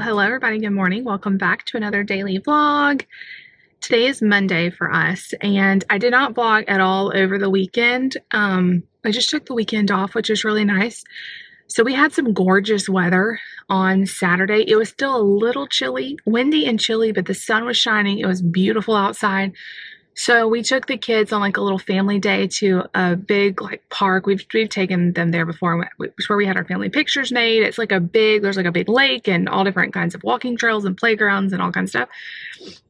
Hello everybody. Good morning. Welcome back to another daily vlog. Today is Monday for us, and I did not vlog at all over the weekend. I just took the weekend off, which is really nice. So we had some gorgeous weather on Saturday. It was still a little chilly, windy and chilly, but the sun was shining. It was beautiful outside. So we took the kids on like a little family day to a big like park. We've taken them there before. It's where we had our family pictures made. It's like there's like a big lake and all different kinds of walking trails and playgrounds and all kinds of stuff.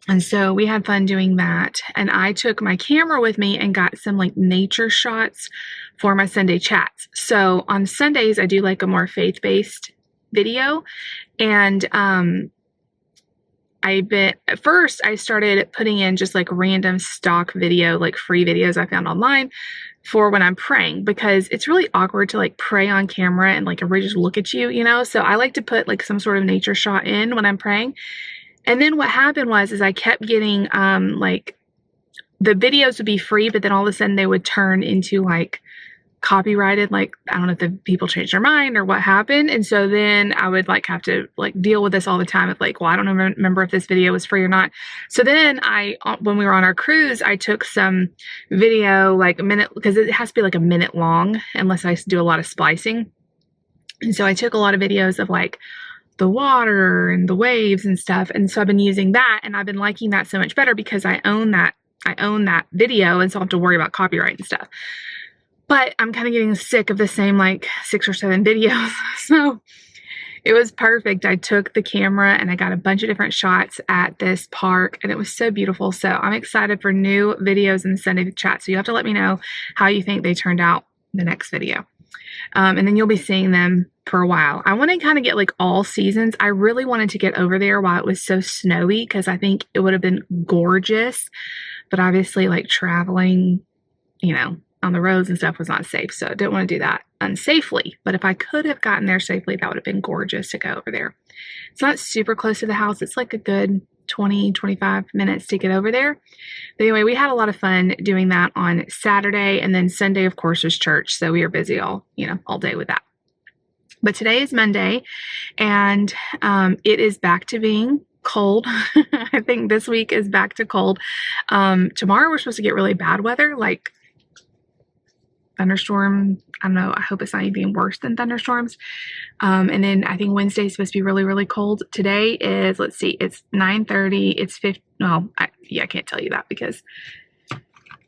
And so we had fun doing that. And I took my camera with me and got some like nature shots for my Sunday chats. So on Sundays, I do like a more faith-based video. And at first I started putting in just like random stock video, like free videos I found online for when I'm praying, because it's really awkward to like pray on camera and like everybody just look at you, you know? So I like to put like some sort of nature shot in when I'm praying. And then what happened is I kept getting, like the videos would be free, but then all of a sudden they would turn into like copyrighted, like I don't know if the people changed their mind or what happened. And so then I would like have to like deal with this all the time of like, well, I don't remember if this video was free or not. So then when we were on our cruise, I took some video like a minute, because it has to be like a minute long unless I do a lot of splicing. And so I took a lot of videos of like the water and the waves and stuff. And so I've been using that, and I've been liking that so much better because I own that video, and so I don't have to worry about copyright and stuff. But I'm kind of getting sick of the same like 6 or 7 videos. So it was perfect. I took the camera and I got a bunch of different shots at this park, and it was so beautiful. So I'm excited for new videos in the Sunday chat. So you have to let me know how you think they turned out in the next video. And then you'll be seeing them for a while. I want to kind of get like all seasons. I really wanted to get over there while it was so snowy, because I think it would have been gorgeous. But obviously like traveling, you know, on the roads and stuff was not safe. So I didn't want to do that unsafely. But if I could have gotten there safely, that would have been gorgeous to go over there. It's not super close to the house. It's like a good 20, 25 minutes to get over there. But anyway, we had a lot of fun doing that on Saturday. And then Sunday, of course, was church. So we were busy all day with that. But today is Monday, and it is back to being cold. I think this week is back to cold. Tomorrow we're supposed to get really bad weather, like thunderstorm. I don't know. I hope it's not anything worse than thunderstorms. And then I think Wednesday is supposed to be really, really cold. Today is, let's see, it's 9:30. It's 50. Well, I can't tell you that because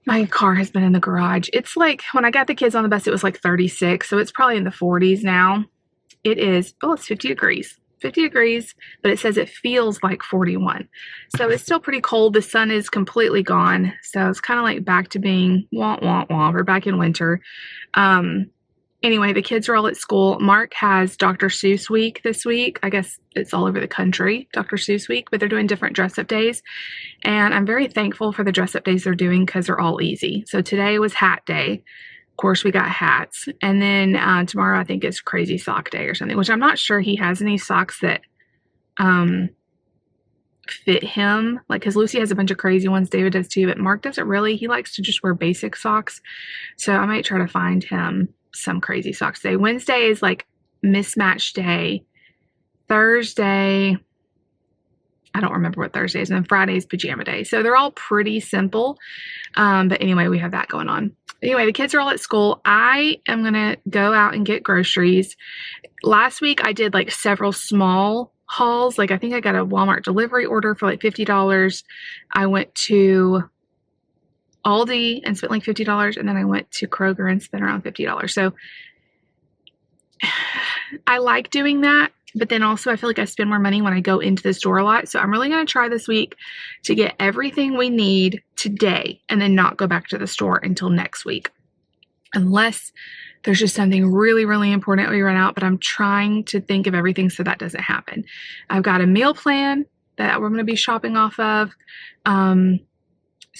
my car has been in the garage. It's like when I got the kids on the bus, it was like 36. So it's probably in the 40s now. It is, it's 50 degrees. 50 degrees, but it says it feels like 41. So it's still pretty cold. The sun is completely gone. So it's kind of like back to being wah, wah, wah. We're back in winter. Anyway, the kids are all at school. Mark has Dr. Seuss week this week. I guess it's all over the country, Dr. Seuss week, but they're doing different dress up days. And I'm very thankful for the dress up days they're doing because they're all easy. So today was hat day. Of course, we got hats. And then tomorrow, I think it's crazy sock day or something, which I'm not sure he has any socks that fit him. Like, because Lucy has a bunch of crazy ones. David does too, but Mark doesn't really. He likes to just wear basic socks. So I might try to find him some crazy socks today. Wednesday is like mismatch day. Thursday, I don't remember what Thursday is. And then Friday is pajama day. So they're all pretty simple. But anyway, we have that going on. Anyway, the kids are all at school. I am going to go out and get groceries. Last week, I did like several small hauls. Like I think I got a Walmart delivery order for like $50. I went to Aldi and spent like $50. And then I went to Kroger and spent around $50. So I like doing that. But then also I feel like I spend more money when I go into the store a lot. So I'm really going to try this week to get everything we need today and then not go back to the store until next week. Unless there's just something really, really important we run out. But I'm trying to think of everything so that doesn't happen. I've got a meal plan that we're going to be shopping off of. So I'm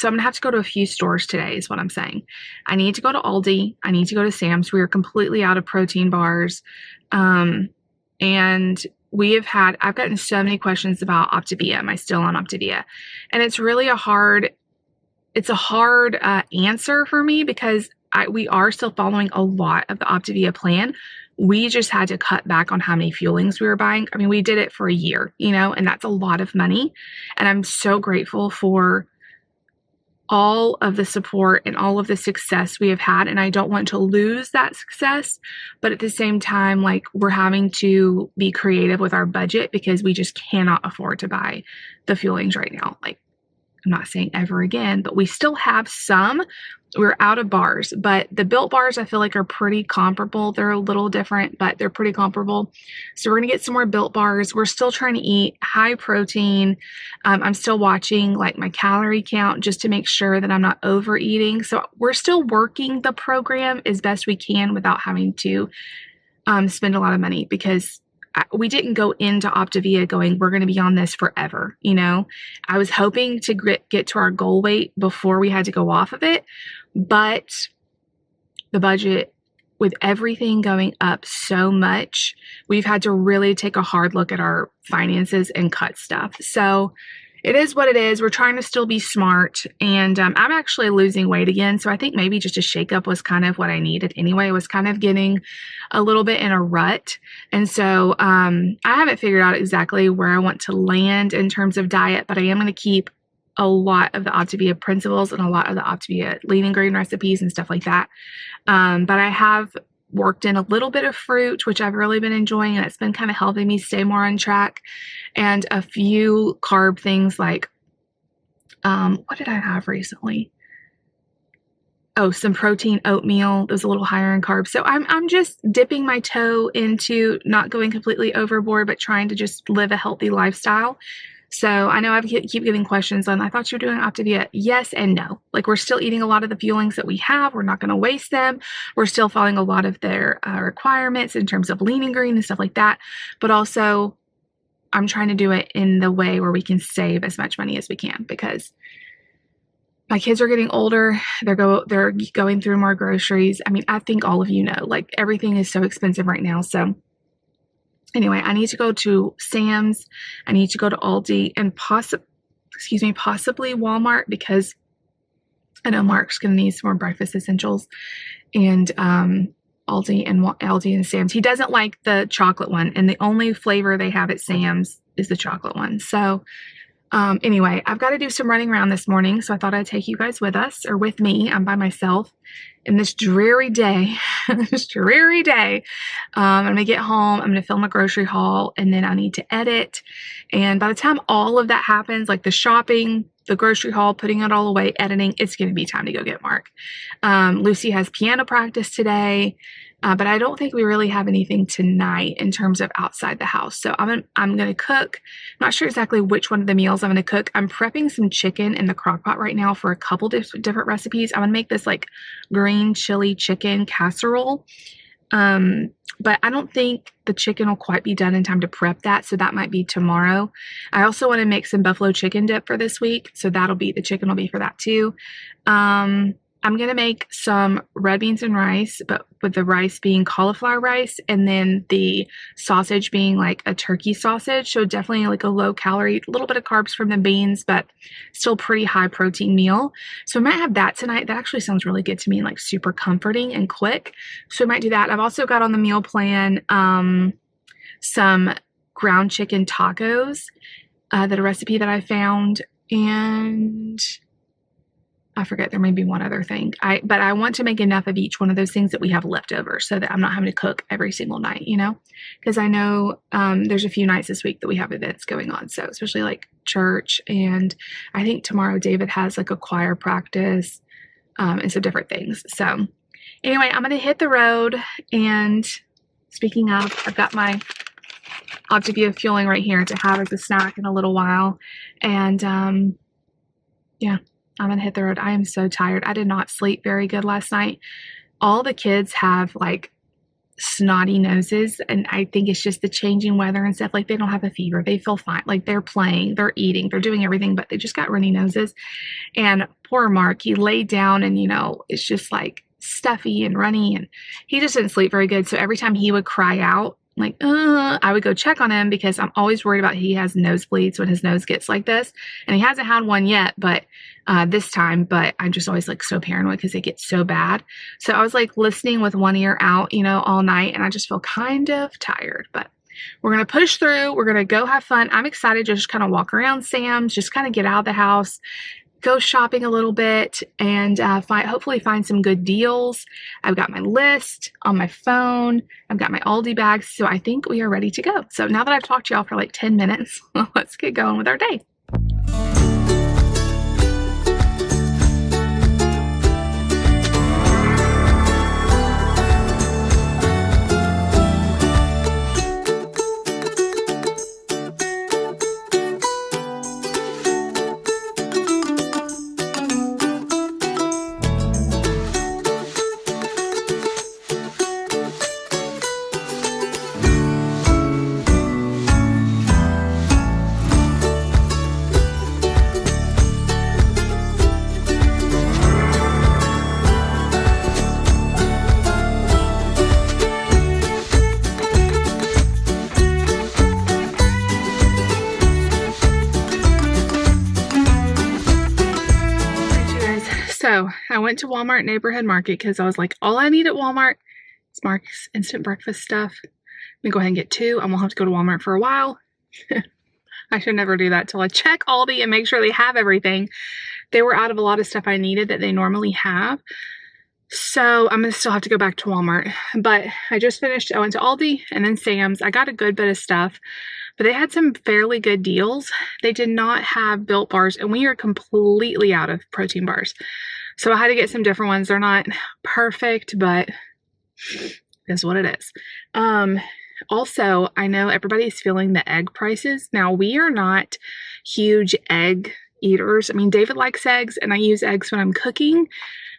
going to have to go to a few stores today is what I'm saying. I need to go to Aldi. I need to go to Sam's. We are completely out of protein bars. And I've gotten so many questions about Optavia. Am I still on Optavia? And it's really a hard answer for me because we are still following a lot of the Optavia plan, we just had to cut back on how many fuelings we were buying. I mean, we did it for a year, and that's a lot of money. And I'm so grateful for all of the support and all of the success we have had. And I don't want to lose that success. But at the same time, like, we're having to be creative with our budget because we just cannot afford to buy the fuelings right now. Like, I'm not saying ever again, but we still have some. We're out of bars, but the Built bars I feel like are pretty comparable. They're a little different, but they're pretty comparable. So we're going to get some more Built bars. We're still trying to eat high protein. I'm still watching like my calorie count just to make sure that I'm not overeating. So we're still working the program as best we can without having to spend a lot of money, because we didn't go into Optavia going, we're going to be on this forever. I was hoping to get to our goal weight before we had to go off of it. But the budget, with everything going up so much, we've had to really take a hard look at our finances and cut stuff. So it is what it is. We're trying to still be smart. And I'm actually losing weight again. So I think maybe just a shakeup was kind of what I needed anyway. I was kind of getting a little bit in a rut. And so I haven't figured out exactly where I want to land in terms of diet, but I am going to keep a lot of the Optavia principles and a lot of the Optavia lean and grain recipes and stuff like that. But I have worked in a little bit of fruit, which I've really been enjoying, and it's been kind of helping me stay more on track. And a few carb things like, what did I have recently? Oh, some protein oatmeal. That was a little higher in carbs. So I'm just dipping my toe into not going completely overboard, but trying to just live a healthy lifestyle. So I know I keep getting questions on, I thought you were doing Optavia. Yes and no. Like, we're still eating a lot of the fuelings that we have. We're not going to waste them. We're still following a lot of their requirements in terms of lean and green and stuff like that. But also, I'm trying to do it in the way where we can save as much money as we can, because my kids are getting older. They're going through more groceries. I mean, I think all of you know, like, everything is so expensive right now. So anyway, I need to go to Sam's. I need to go to Aldi and possibly Walmart, because I know Mark's going to need some more breakfast essentials. And Aldi and Sam's. He doesn't like the chocolate one, and the only flavor they have at Sam's is the chocolate one. So anyway, I've got to do some running around this morning, so I thought I'd take you guys with us, or with me. I'm by myself in this dreary day. I'm going to get home. I'm going to film a grocery haul, and then I need to edit. And by the time all of that happens, like the shopping, the grocery haul, putting it all away, editing, it's going to be time to go get Mark. Lucy has piano practice today. But I don't think we really have anything tonight in terms of outside the house. So I'm going to cook. I'm not sure exactly which one of the meals I'm going to cook. I'm prepping some chicken in the crock pot right now for a couple different recipes. I'm going to make this like green chili chicken casserole. But I don't think the chicken will quite be done in time to prep that. So that might be tomorrow. I also want to make some buffalo chicken dip for this week. So the chicken will be for that too. I'm going to make some red beans and rice, but with the rice being cauliflower rice, and then the sausage being like a turkey sausage. So definitely like a low calorie, a little bit of carbs from the beans, but still pretty high protein meal. So I might have that tonight. That actually sounds really good to me, like super comforting and quick. So I might do that. I've also got on the meal plan some ground chicken tacos, that a recipe that I found, and I forget, there may be one other thing. But I want to make enough of each one of those things that we have left over, so that I'm not having to cook every single night, because I know there's a few nights this week that we have events going on. So especially like church, and I think tomorrow David has like a choir practice, and some different things. So anyway, I'm going to hit the road. And speaking of, I've got my Optavia fueling right here to have as a snack in a little while. And yeah, I'm going to hit the road. I am so tired. I did not sleep very good last night. All the kids have like snotty noses, and I think it's just the changing weather and stuff. Like, they don't have a fever. They feel fine. Like, they're playing, they're eating, they're doing everything, but they just got runny noses. And poor Mark, he laid down, and it's just like stuffy and runny, and he just didn't sleep very good. So every time he would cry out, I would go check on him because I'm always worried about he has nosebleeds when his nose gets like this. And he hasn't had one yet, but this time, but I'm just always like so paranoid because they get so bad. So I was like listening with one ear out, all night, and I just feel kind of tired, but we're going to push through. We're going to go have fun. I'm excited to just kind of walk around Sam's, just kind of get out of the house, go shopping a little bit, and hopefully find some good deals. I've got my list on my phone. I've got my Aldi bags, so I think we are ready to go. So now that I've talked to y'all for like 10 minutes, let's get going with our day. So I went to Walmart Neighborhood Market because I was like, all I need at Walmart is Mark's instant breakfast stuff. Let me go ahead and get 2. I won't have to go to Walmart for a while. I should never do that till I check Aldi and make sure they have everything. They were out of a lot of stuff I needed that they normally have. So I'm going to still have to go back to Walmart. But I just finished. I went to Aldi and then Sam's. I got a good bit of stuff. But they had some fairly good deals. They did not have Built bars, and we are completely out of protein bars. So I had to get some different ones. They're not perfect, but that's what it is. Also, I know everybody's feeling the egg prices. Now, we are not huge egg eaters. I mean, David likes eggs, and I use eggs when I'm cooking,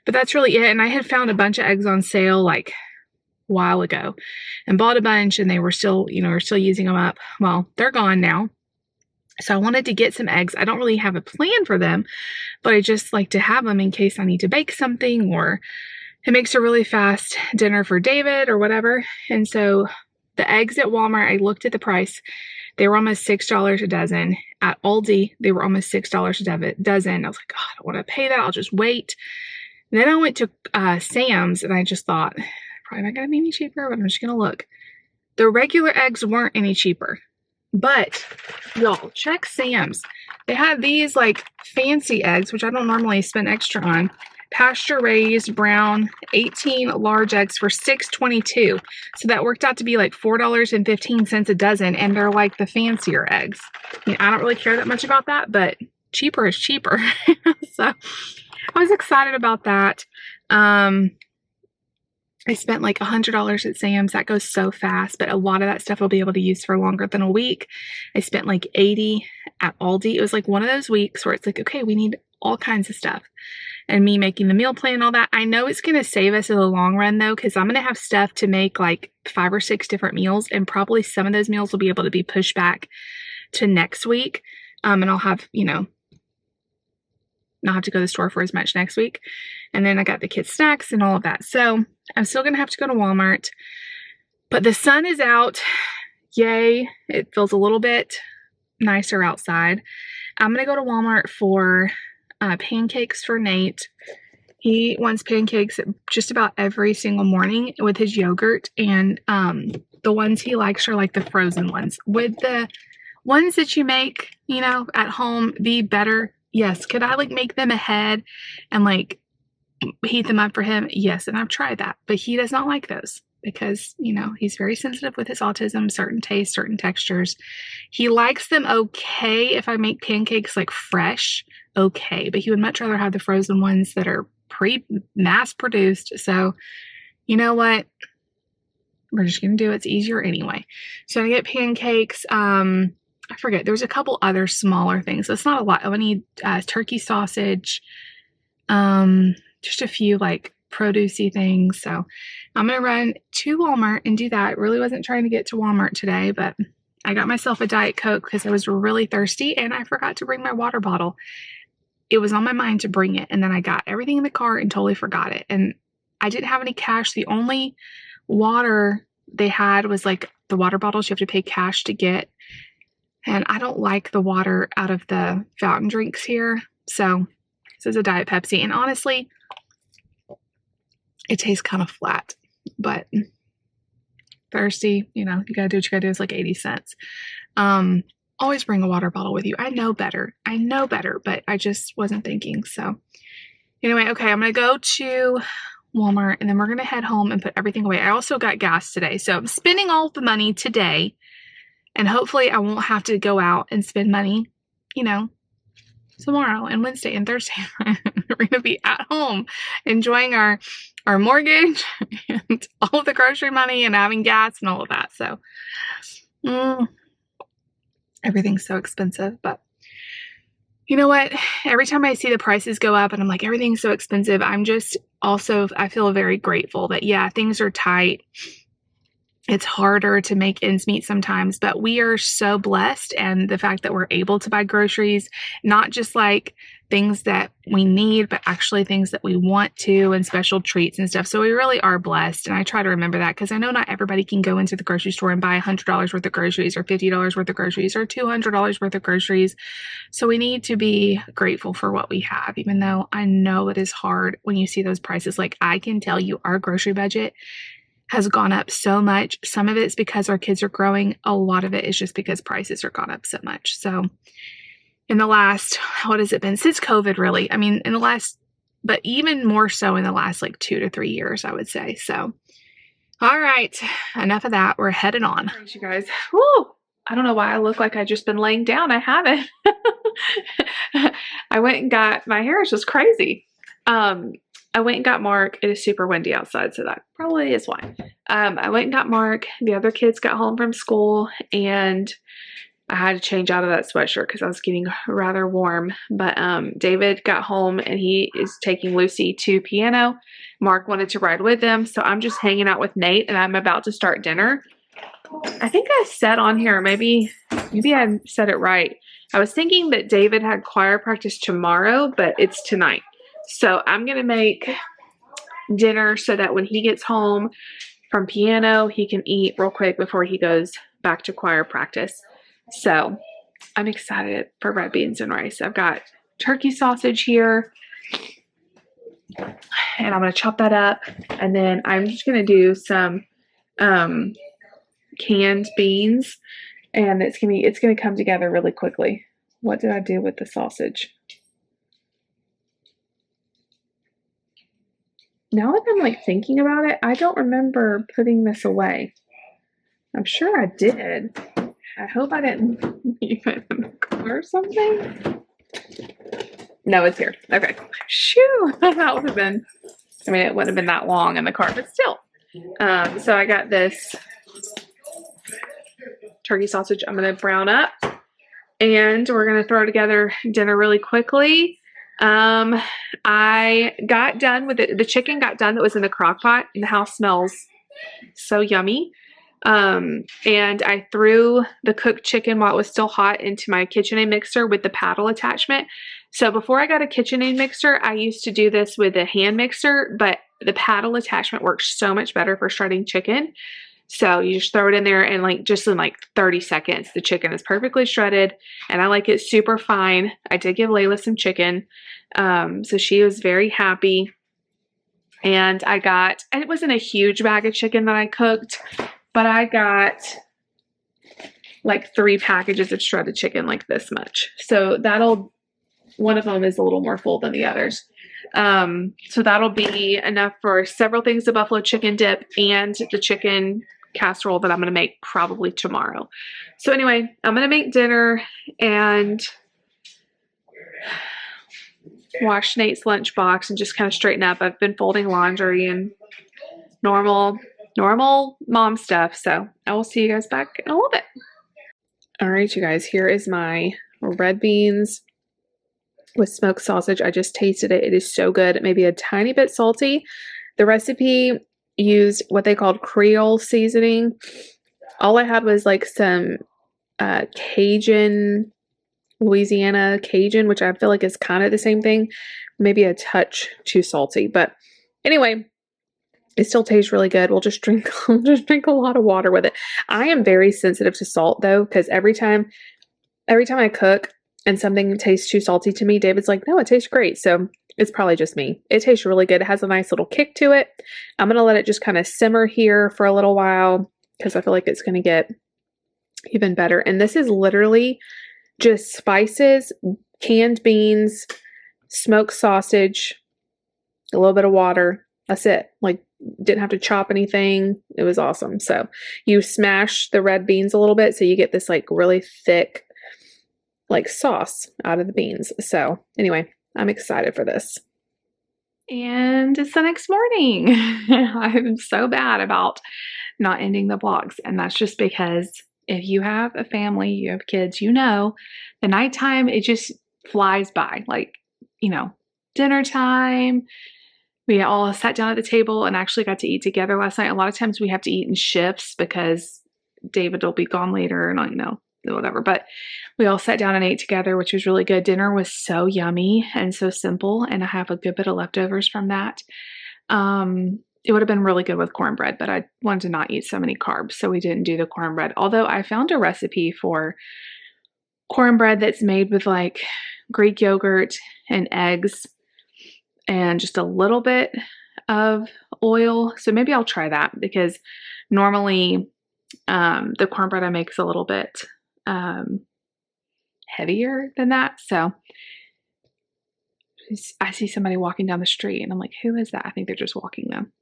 but that's really it. And I had found a bunch of eggs on sale like while ago and bought a bunch, and they were still, we're still using them up. Well, they're gone now. So I wanted to get some eggs. I don't really have a plan for them, but I just like to have them in case I need to bake something, or it makes a really fast dinner for David or whatever. And so the eggs at Walmart, I looked at the price. They were almost $6 a dozen. At Aldi, they were almost $6 a dozen. I was like, oh, I don't want to pay that. I'll just wait. And then I went to Sam's, and I just thought, probably not going to be any cheaper, but I'm just going to look. The regular eggs weren't any cheaper. But, y'all, check Sam's. They had these, like, fancy eggs, which I don't normally spend extra on. Pasture-raised brown 18 large eggs for $6.22. So that worked out to be like $4.15 a dozen, and they're like the fancier eggs. I mean, I don't really care that much about that, but cheaper is cheaper. So I was excited about that. I spent like $100 at Sam's. That goes so fast, but a lot of that stuff I'll be able to use for longer than a week. I spent like $80 at Aldi. It was like one of those weeks where it's like, okay, we need all kinds of stuff. And me making the meal plan and all that. I know it's going to save us in the long run though, because I'm going to have stuff to make like 5 or 6 different meals, and probably some of those meals will be able to be pushed back to next week. And I'll have, not have to go to the store for as much next week. And then I got the kids' snacks and all of that. So I'm still going to have to go to Walmart. But the sun is out. Yay. It feels a little bit nicer outside. I'm going to go to Walmart for pancakes for Nate. He wants pancakes just about every single morning with his yogurt. And the ones he likes are like the frozen ones. Would the ones that you make, at home be better? Yes. Could I like make them ahead and like heat them up for him? Yes. And I've tried that, but he does not like those because, he's very sensitive with his autism, certain tastes, certain textures. He likes them okay if I make pancakes like fresh, okay, but he would much rather have the frozen ones that are mass produced. So you know what? We're just going to do it. It's easier anyway. So I get pancakes. I forget. There's a couple other smaller things. It's not a lot. I need turkey sausage, just a few like produce-y things. So I'm going to run to Walmart and do that. I really wasn't trying to get to Walmart today, but I got myself a Diet Coke because I was really thirsty and I forgot to bring my water bottle. It was on my mind to bring it, and then I got everything in the car and totally forgot it. And I didn't have any cash. The only water they had was like the water bottles you have to pay cash to get. And I don't like the water out of the fountain drinks here. So this is a Diet Pepsi. And honestly, it tastes kind of flat. But thirsty, you know, you gotta do what you gotta do. It's like 80 cents. Always bring a water bottle with you. I know better, but I just wasn't thinking. So anyway, okay, I'm gonna go to Walmart and then we're gonna head home and put everything away. I also got gas today, so I'm spending all the money today, and hopefully I won't have to go out and spend money, you know, tomorrow and Wednesday and Thursday. We're gonna be at home enjoying our mortgage and all of the grocery money and having gas and all of that. So everything's so expensive, but you know what? Every time I see the prices go up and I'm like, everything's so expensive, I feel very grateful that, yeah, things are tight. It's harder to make ends meet sometimes, but we are so blessed. And the fact that we're able to buy groceries, not just like things that we need, but actually things that we want to, and special treats and stuff. So we really are blessed. And I try to remember that because I know not everybody can go into the grocery store and buy $100 worth of groceries or $50 worth of groceries or $200 worth of groceries. So we need to be grateful for what we have, even though I know it is hard when you see those prices. Like, I can tell you our grocery budget has gone up so much. Some of it's because our kids are growing. A lot of it is just because prices are gone up so much. So in the last, what has it been? Since COVID, really. I mean, but even more so in the last like 2 to 3 years, I would say. So, all right, enough of that. We're headed on. All right, you guys. Woo! I don't know why I look like I've just been laying down. I haven't. I went and got, my hair is just crazy. I went and got Mark. It is super windy outside, so that probably is why. I went and got Mark. The other kids got home from school, and I had to change out of that sweatshirt because I was getting rather warm. But David got home, and he is taking Lucy to piano. Mark wanted to ride with them, so I'm just hanging out with Nate, and I'm about to start dinner. I think I said on here, maybe I said it right. I was thinking that David had choir practice tomorrow, but it's tonight. So I'm going to make dinner so that when he gets home from piano, he can eat real quick before he goes back to choir practice. So I'm excited for red beans and rice. I've got turkey sausage here, and I'm going to chop that up. And then I'm just going to do some canned beans, and it's going to come together really quickly. What did I do with the sausage? Now that I'm like thinking about it, I don't remember putting this away. I'm sure I did. I hope I didn't leave it in the car or something. No, it's here. Okay. Shoo! That would have been, I mean, it wouldn't have been that long in the car, but still. So I got this turkey sausage I'm going to brown up, and we're going to throw together dinner really quickly. I got done with it. The chicken got done that was in the crock pot, and the house smells so yummy. And I threw the cooked chicken while it was still hot into my KitchenAid mixer with the paddle attachment. So before I got a KitchenAid mixer, I used to do this with a hand mixer, but the paddle attachment works so much better for shredding chicken. So you just throw it in there, and just in 30 seconds, the chicken is perfectly shredded, and I like it super fine. I did give Layla some chicken, so she was very happy. And it wasn't a huge bag of chicken that I cooked, but I got 3 packages of shredded chicken, like this much. So one of them is a little more full than the others. So that'll be enough for several things of buffalo chicken dip and the chicken casserole that I'm going to make probably tomorrow. So anyway, I'm going to make dinner and wash Nate's lunchbox and just kind of straighten up. I've been folding laundry and normal mom stuff. So I will see you guys back in a little bit. All right, you guys, here is my red beans with smoked sausage. I just tasted it. It is so good. It may be a tiny bit salty. The recipe used what they called Creole seasoning. All I had was some Cajun, Louisiana Cajun, which I feel like is kind of the same thing. Maybe a touch too salty. But anyway, It still tastes really good. We'll just drink a lot of water with it. I am very sensitive to salt though, because every time I cook and something tastes too salty to me, David's like, no, it tastes great. So it's probably just me. It tastes really good. It has a nice little kick to it. I'm going to let it just kind of simmer here for a little while because I feel like it's going to get even better. And this is literally just spices, canned beans, smoked sausage, a little bit of water. That's it. Like, didn't have to chop anything. It was awesome. So you smash the red beans a little bit so you get this like really thick like sauce out of the beans. So anyway, I'm excited for this. And it's the next morning. I'm so bad about not ending the vlogs. And that's just because if you have a family, you have kids, you know, the nighttime, it just flies by. Like, you know, dinner time. We all sat down at the table and actually got to eat together last night. A lot of times we have to eat in shifts because David will be gone later and, you know, whatever. But we all sat down and ate together, which was really good. Dinner was so yummy and so simple. And I have a good bit of leftovers from that. It would have been really good with cornbread, but I wanted to not eat so many carbs. So we didn't do the cornbread. Although I found a recipe for cornbread that's made with like Greek yogurt and eggs and just a little bit of oil. So maybe I'll try that because normally the cornbread I make is a little bit heavier than that. So I see somebody walking down the street and I'm like, who is that? I think they're just walking them.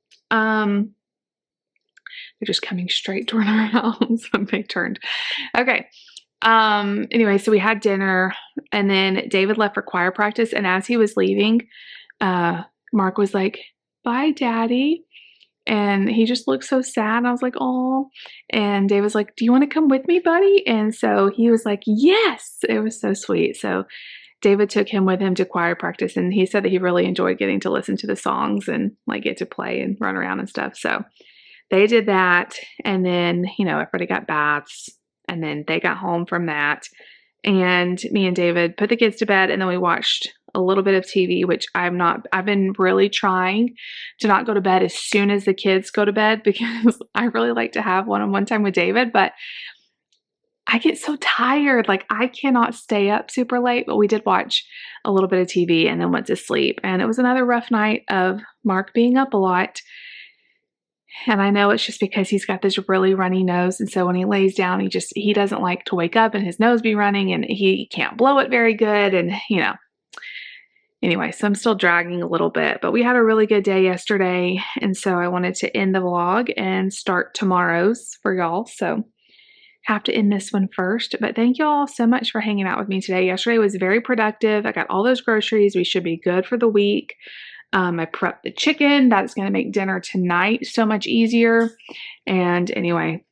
They're just coming straight toward our house when they turned. Okay. Anyway, so we had dinner and then David left for choir practice. And as he was leaving, Mark was like, bye, Daddy. And he just looked so sad. And I was like, oh. And Dave was like, do you want to come with me, buddy? And so he was like, yes. It was so sweet. So David took him with him to choir practice. And he said that he really enjoyed getting to listen to the songs and like get to play and run around and stuff. So they did that. And then, you know, everybody got baths. And then they got home from that. And me and David put the kids to bed. And then we watched a little bit of TV, which I've been really trying to not go to bed as soon as the kids go to bed because I really like to have one-on-one time with David, but I get so tired. Like I cannot stay up super late, but we did watch a little bit of TV and then went to sleep. And it was another rough night of Mark being up a lot. And I know it's just because he's got this really runny nose. And so when he lays down, he doesn't like to wake up and his nose be running and he can't blow it very good. And, you know, anyway, so I'm still dragging a little bit, but we had a really good day yesterday. And so I wanted to end the vlog and start tomorrow's for y'all. So have to end this one first, but thank you all so much for hanging out with me today. Yesterday was very productive. I got all those groceries. We should be good for the week. I prepped the chicken. That's going to make dinner tonight so much easier. And anyway,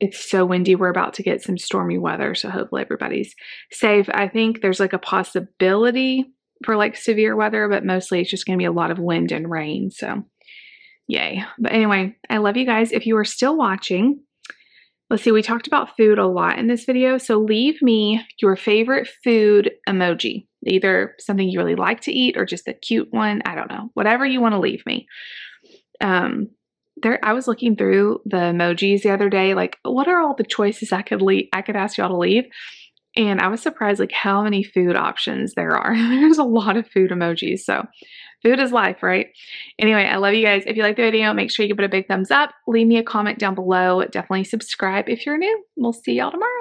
it's so windy. We're about to get some stormy weather. So hopefully everybody's safe. I think there's like a possibility for like severe weather, but mostly it's just going to be a lot of wind and rain. So yay. But anyway, I love you guys. If you are still watching, let's see, we talked about food a lot in this video. So leave me your favorite food emoji, either something you really like to eat or just a cute one. I don't know, whatever you want to leave me. I was looking through the emojis the other day, like what are all the choices I could ask y'all to leave. And I was surprised like how many food options there are. There's a lot of food emojis. So food is life, right? Anyway, I love you guys. If you like the video, make sure you give it a big thumbs up. Leave me a comment down below. Definitely subscribe if you're new. We'll see y'all tomorrow.